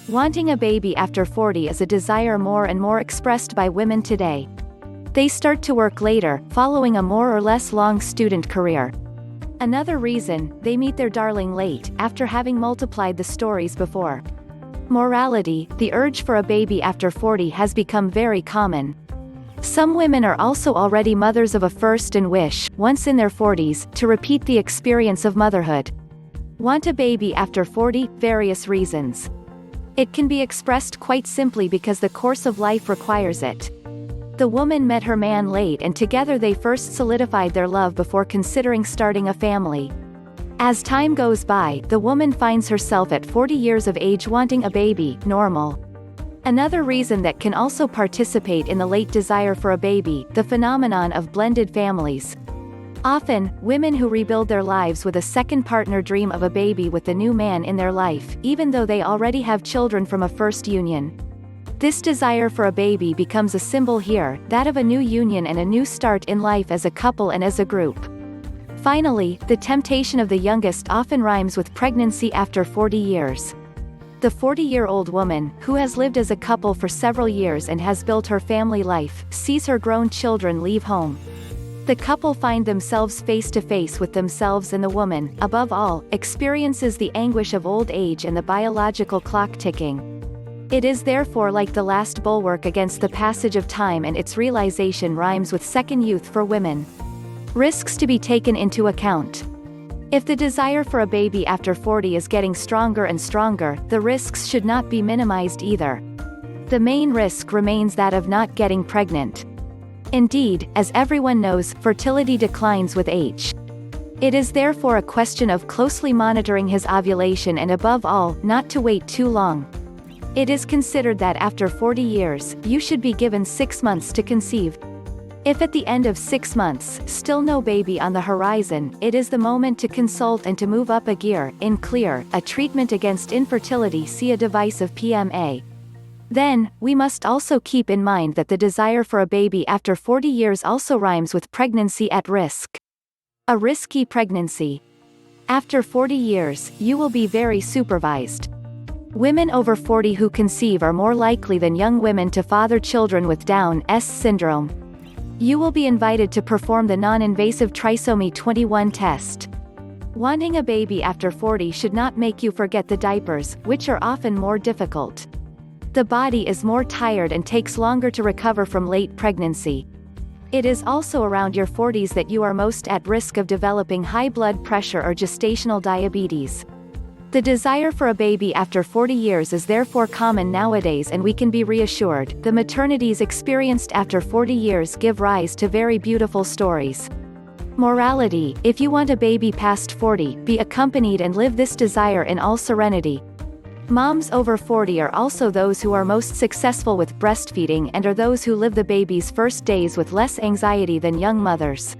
Wanting a baby after 40 is a desire more and more expressed by women today. They start to work later, following a more or less long student career. Another reason, they meet their darling late, after having multiplied the stories before. Morality, the urge for a baby after 40 has become very common. Some women are also already mothers of a first and wish, once in their 40s, to repeat the experience of motherhood. Want a baby after 40, various reasons. It can be expressed quite simply because the course of life requires it. The woman met her man late and together they first solidified their love before considering starting a family. As time goes by, the woman finds herself at 40 years of age wanting a baby, normal. Another reason that can also participate in the late desire for a baby, the phenomenon of blended families. Often, women who rebuild their lives with a second partner dream of a baby with the new man in their life, even though they already have children from a first union. This desire for a baby becomes a symbol here, that of a new union and a new start in life as a couple and as a group. Finally, the temptation of the youngest often rhymes with pregnancy after 40 years. The 40-year-old woman, who has lived as a couple for several years and has built her family life, sees her grown children leave home. The couple find themselves face to face with themselves, and the woman, above all, experiences the anguish of old age and the biological clock ticking. It is therefore like the last bulwark against the passage of time, and its realization rhymes with second youth for women. Risks to be taken into account. If the desire for a baby after 40 is getting stronger and stronger, the risks should not be minimized either. The main risk remains that of not getting pregnant. Indeed, as everyone knows, fertility declines with age. It is therefore a question of closely monitoring his ovulation and above all, not to wait too long. It is considered that after 40 years, you should be given 6 months to conceive. If at the end of 6 months, still no baby on the horizon, it is the moment to consult and to move up a gear, in clear, a treatment against infertility, see a device of PMA. Then, we must also keep in mind that the desire for a baby after 40 years also rhymes with pregnancy at risk. A risky pregnancy. After 40 years, you will be very supervised. Women over 40 who conceive are more likely than young women to father children with Down's syndrome. You will be invited to perform the non-invasive trisomy 21 test. Wanting a baby after 40 should not make you forget the diapers, which are often more difficult. The body is more tired and takes longer to recover from late pregnancy. It is also around your 40s that you are most at risk of developing high blood pressure or gestational diabetes. The desire for a baby after 40 years is therefore common nowadays, and we can be reassured, the maternities experienced after 40 years give rise to very beautiful stories. Morality, if you want a baby past 40, be accompanied and live this desire in all serenity. Moms over 40 are also those who are most successful with breastfeeding and are those who live the baby's first days with less anxiety than young mothers.